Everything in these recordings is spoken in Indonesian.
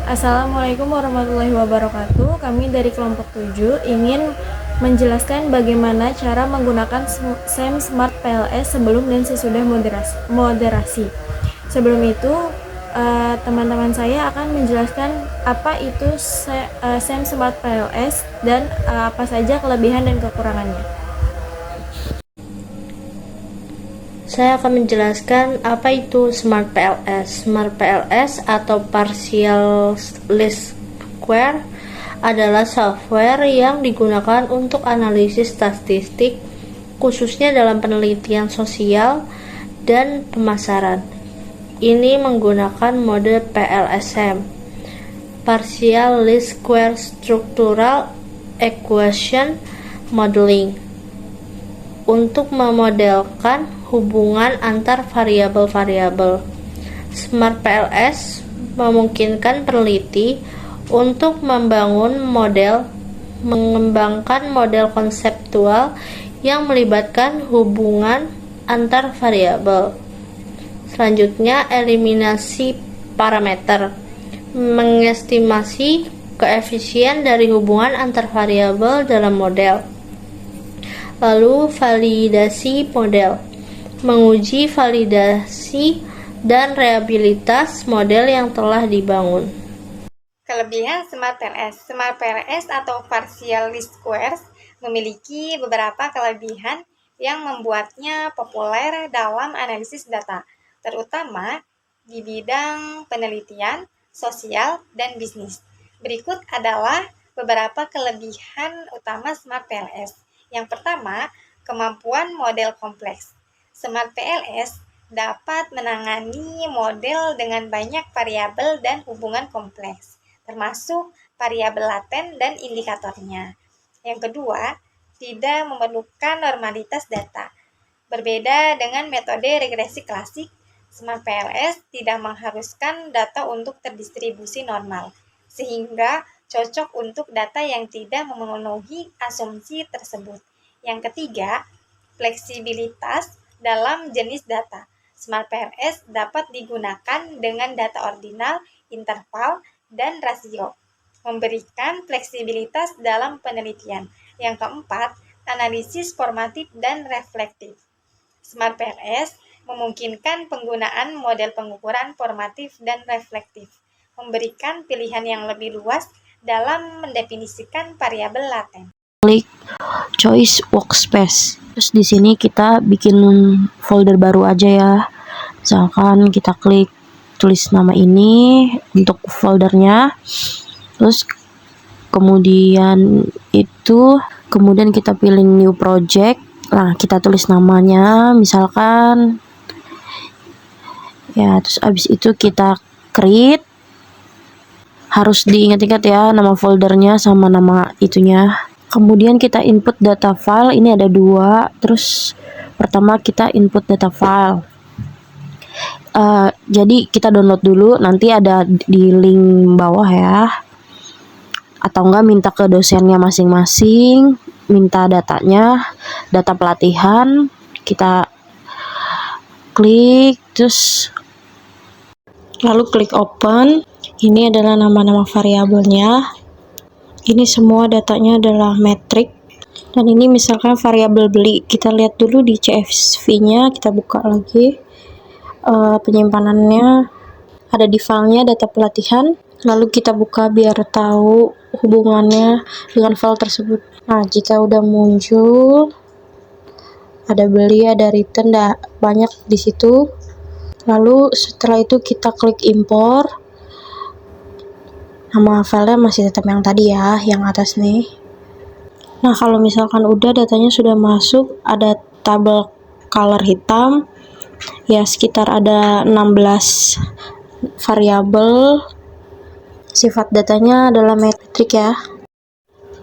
Assalamualaikum warahmatullahi wabarakatuh. Kami dari kelompok 7 ingin menjelaskan bagaimana cara menggunakan SEM Smart PLS sebelum dan sesudah moderasi. Sebelum itu, teman-teman saya akan menjelaskan apa itu SEM Smart PLS dan apa saja kelebihan dan kekurangannya. Saya akan menjelaskan apa itu Smart PLS. Smart PLS atau Partial Least Square adalah software yang digunakan untuk analisis statistik, khususnya dalam penelitian sosial dan pemasaran. Ini menggunakan mode PLSM, Partial Least Square Structural Equation Modeling, untuk memodelkan hubungan antar variabel-variabel. Smart PLS memungkinkan peneliti untuk mengembangkan model konseptual yang melibatkan hubungan antar variabel. Selanjutnya, eliminasi parameter, mengestimasi koefisien dari hubungan antar variabel dalam model. Lalu, validasi model, menguji validasi dan reliabilitas model yang telah dibangun. Kelebihan Smart PLS. Smart PLS atau Partial Least Squares memiliki beberapa kelebihan yang membuatnya populer dalam analisis data, terutama di bidang penelitian, sosial, dan bisnis. Berikut adalah beberapa kelebihan utama Smart PLS. Yang pertama, kemampuan model kompleks. Smart PLS dapat menangani model dengan banyak variabel dan hubungan kompleks, termasuk variabel laten dan indikatornya. Yang kedua, tidak memerlukan normalitas data. Berbeda dengan metode regresi klasik, Smart PLS tidak mengharuskan data untuk terdistribusi normal, sehingga cocok untuk data yang tidak memenuhi asumsi tersebut. Yang ketiga, fleksibilitas dalam jenis data. Smart PLS dapat digunakan dengan data ordinal, interval, dan rasio, memberikan fleksibilitas dalam penelitian. Yang keempat, analisis formatif dan reflektif. Smart PLS memungkinkan penggunaan model pengukuran formatif dan reflektif, memberikan pilihan yang lebih luas dalam mendefinisikan variabel laten. Klik Choice Workspace. Terus di sini kita bikin folder baru aja ya. Misalkan kita klik tulis nama ini untuk foldernya. Terus kemudian kita pilih new project. Nah, kita tulis namanya misalkan ya, terus abis itu kita create. Harus diingat-ingat ya nama foldernya sama nama itunya. Kemudian kita input data file, ini ada dua. Terus pertama kita input data file. Jadi kita download dulu, nanti ada di link bawah ya. Atau enggak minta ke dosennya masing-masing, minta datanya, data pelatihan, kita klik, terus lalu klik open. Ini adalah nama-nama variabelnya. Ini semua datanya adalah metrik. Dan ini misalkan variabel beli. Kita lihat dulu di CSV-nya, kita buka lagi. Penyimpanannya ada di filenya data pelatihan. Lalu kita buka biar tahu hubungannya dengan file tersebut. Nah, jika udah muncul, ada beli, ada return, banyak di situ. Lalu setelah itu kita klik import. Nama filenya masih tetap yang tadi ya, yang atas nih. Nah, kalau misalkan udah datanya sudah masuk, ada tabel color hitam, ya sekitar ada 16 variabel. Sifat datanya adalah metrik ya.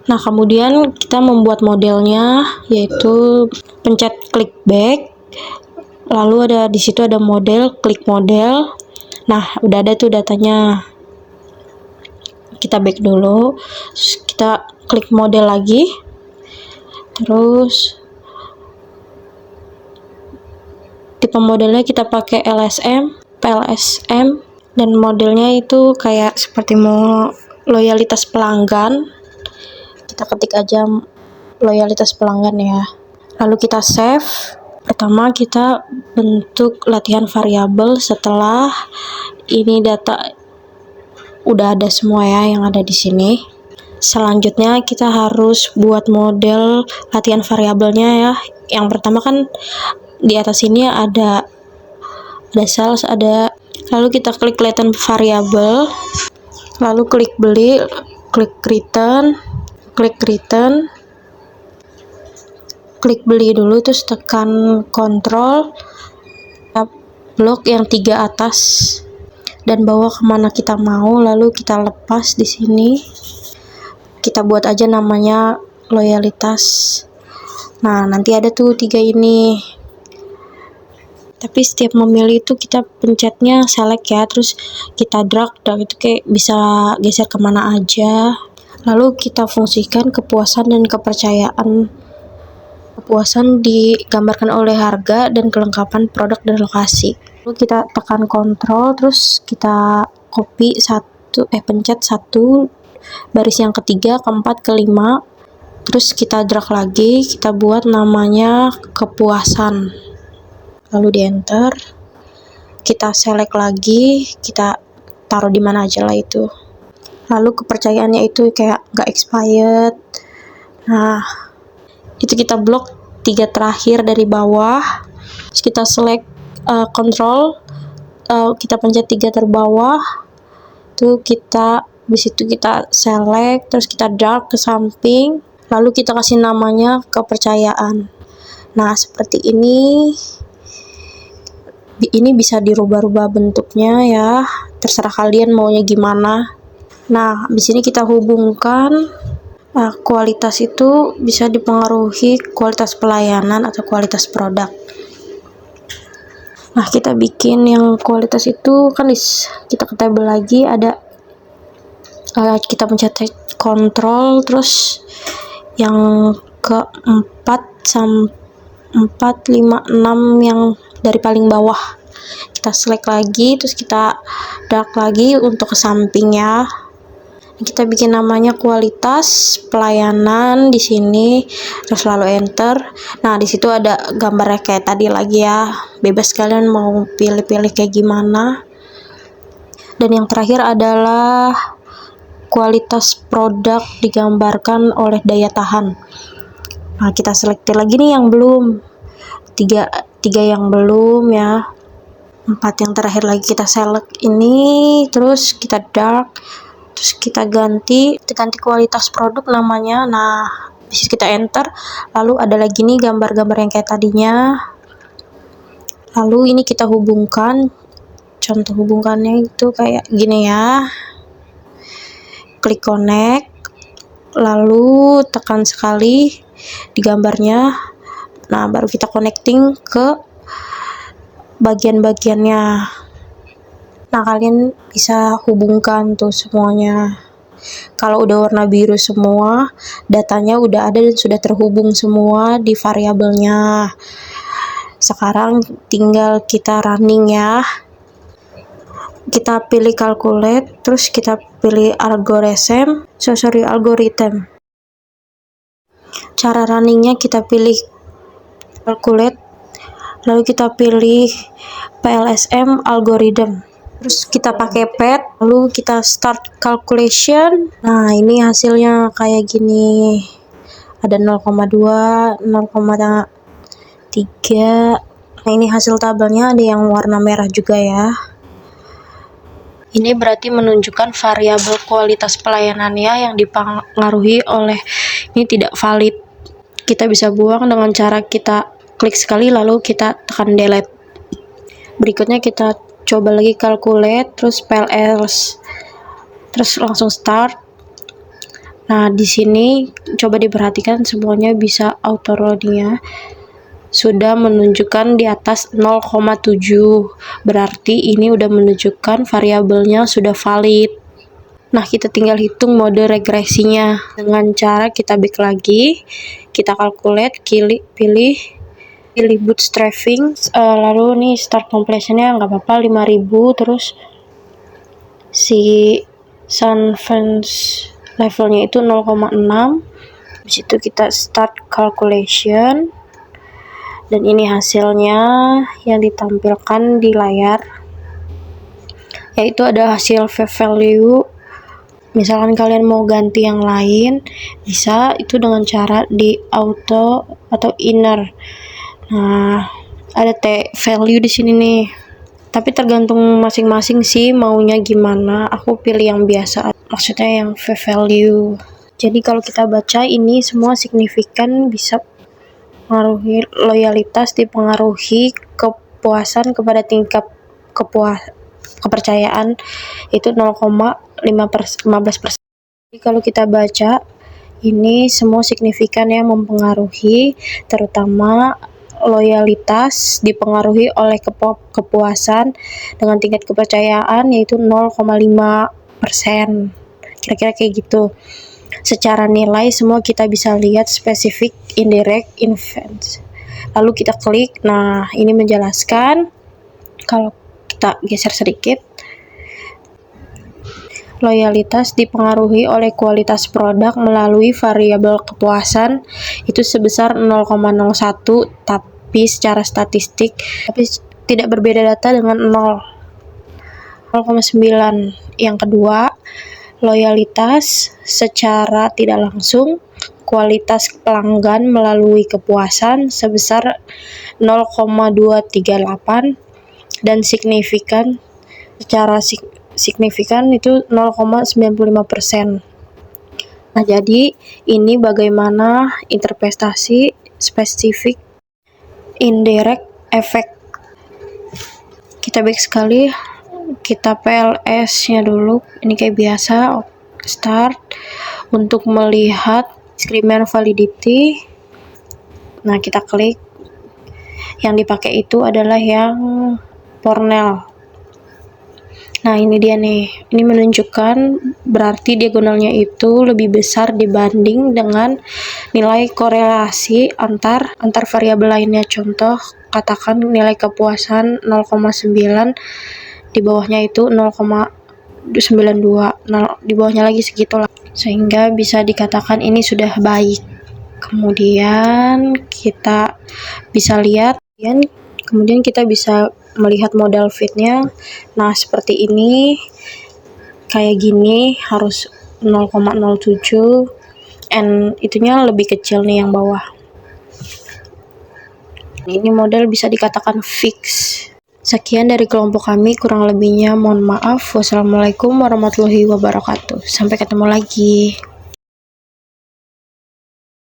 Nah, kemudian kita membuat modelnya, yaitu pencet klik back. Lalu ada di situ ada model, klik model. Nah, udah ada tuh datanya. Kita back dulu, terus kita klik model lagi, terus tipe modelnya kita pakai LSM, PLSM, dan modelnya itu kayak seperti mau loyalitas pelanggan. Kita ketik aja loyalitas pelanggan ya, lalu kita save. Pertama kita bentuk latihan variabel. Setelah ini data udah ada semua ya yang ada di sini, selanjutnya kita harus buat model latihan variabelnya ya. Yang pertama kan di atas ini ada sales, ada, lalu kita klik latent variable, lalu klik beli, klik return, klik beli dulu, terus tekan kontrol, blok yang 3 atas dan bawa kemana kita mau, lalu kita lepas di sini. Kita buat aja namanya loyalitas. Nah, nanti ada tuh 3 ini. Tapi setiap memilih itu kita pencetnya select ya, terus kita drag itu kayak bisa geser kemana aja. Lalu kita fungsikan kepuasan dan kepercayaan. Kepuasan digambarkan oleh harga dan kelengkapan produk dan lokasi. Lalu kita tekan kontrol, terus kita copy pencet 1, baris yang ketiga, keempat, kelima, terus kita drag lagi, kita buat namanya kepuasan, lalu di enter, kita select lagi, kita taruh di mana aja lah itu. Lalu kepercayaannya itu kayak nggak expired. Nah, itu kita blok 3 terakhir dari bawah, terus kita select control, kita pencet 3 terbawah tuh, kita habis itu kita select, terus kita drag ke samping, lalu kita kasih namanya kepercayaan. Nah, seperti ini bisa dirubah-rubah bentuknya ya, terserah kalian maunya gimana. Nah, di sini kita hubungkan kualitas itu bisa dipengaruhi kualitas pelayanan atau kualitas produk. Nah, kita bikin yang kualitas itu kan kita ke tabel lagi, ada kita pencet kontrol, terus yang ke-4 sampai 4, 5, 6 yang dari paling bawah kita select lagi, terus kita drag lagi untuk ke samping ya. Kita bikin namanya kualitas pelayanan di sini, terus lalu enter. Nah, di situ ada gambarnya kayak tadi lagi ya, bebas kalian mau pilih-pilih kayak gimana. Dan yang terakhir adalah kualitas produk digambarkan oleh daya tahan. Nah, kita select lagi nih yang belum, tiga yang belum ya, 4 yang terakhir lagi kita select ini, terus kita dark, terus kita ganti kualitas produk namanya. Nah, bisa kita enter, lalu ada lagi nih gambar-gambar yang kayak tadinya, lalu ini kita hubungkan. Contoh hubungkannya itu kayak gini ya, klik connect, lalu tekan sekali di gambarnya. Nah, baru kita connecting ke bagian-bagiannya. Nah, kalian bisa hubungkan tuh semuanya. Kalau udah warna biru semua, datanya udah ada dan sudah terhubung semua di variabelnya. Sekarang tinggal kita running ya. Kita pilih calculate, terus kita pilih algorithm. Cara runningnya kita pilih calculate, lalu kita pilih PLSM algorithm, terus kita pakai pad, lalu kita start calculation. Nah, ini hasilnya kayak gini, ada 0,2, 0,3. Nah, ini hasil tabelnya, ada yang warna merah juga ya. Ini berarti menunjukkan variabel kualitas pelayanannya yang dipengaruhi oleh ini tidak valid. Kita bisa buang dengan cara kita klik sekali lalu kita tekan delete. Berikutnya kita coba lagi calculate, terus PLS, terus langsung start. Nah, di sini coba diperhatikan semuanya bisa auto loading ya. Sudah menunjukkan di atas 0,7, berarti ini udah menunjukkan variabelnya sudah valid. Nah, kita tinggal hitung mode regresinya dengan cara kita back lagi, kita calculate, pilih bootstrapping, lalu nih start completionnya nggak apa-apa 5000, terus si Sunfriends levelnya itu 0,6. Habis itu kita start calculation, dan ini hasilnya yang ditampilkan di layar, yaitu ada hasil value. Misalkan kalian mau ganti yang lain, bisa itu dengan cara di auto atau inner. Nah, ada value di sini nih. Tapi tergantung masing-masing sih maunya gimana. Aku pilih yang biasa, maksudnya yang value. Jadi kalau kita baca ini semua signifikan, bisa mengaruhi loyalitas, dipengaruhi kepuasan kepada tingkat kepercayaan itu 0,15%. Jadi kalau kita baca ini semua signifikan yang mempengaruhi, terutama loyalitas dipengaruhi oleh kepuasan dengan tingkat kepercayaan yaitu 0,5%. Kira-kira kayak gitu. Secara nilai semua kita bisa lihat spesifik, indirect, events. Lalu kita klik. Nah, ini menjelaskan. Kalau kita geser sedikit, loyalitas dipengaruhi oleh kualitas produk melalui variabel kepuasan itu sebesar 0,01, tapi secara statistik tidak berbeda data dengan 0,9. Yang kedua, loyalitas secara tidak langsung kualitas pelanggan melalui kepuasan sebesar 0,238, dan signifikan secara signifikan itu 0,95%. Nah, jadi ini bagaimana interpretasi spesifik, indirect, efek. Kita back sekali, kita PLS-nya dulu. Ini kayak biasa, start untuk melihat discriminant validity. Nah, kita klik. Yang dipakai itu adalah yang Cornell. Nah, ini dia nih. Ini menunjukkan berarti diagonalnya itu lebih besar dibanding dengan nilai korelasi antar variabel lainnya. Contoh, katakan nilai kepuasan 0,9, di bawahnya itu 0,92. Nah, di bawahnya lagi segitulah. Sehingga bisa dikatakan ini sudah baik. Kemudian kita bisa lihat, kemudian kita bisa melihat model fitnya. Nah, seperti ini, kayak gini, harus 0,07, and itunya lebih kecil nih yang bawah. Ini model bisa dikatakan fix. Sekian dari kelompok kami, kurang lebihnya mohon maaf. Wassalamualaikum warahmatullahi wabarakatuh. Sampai ketemu lagi.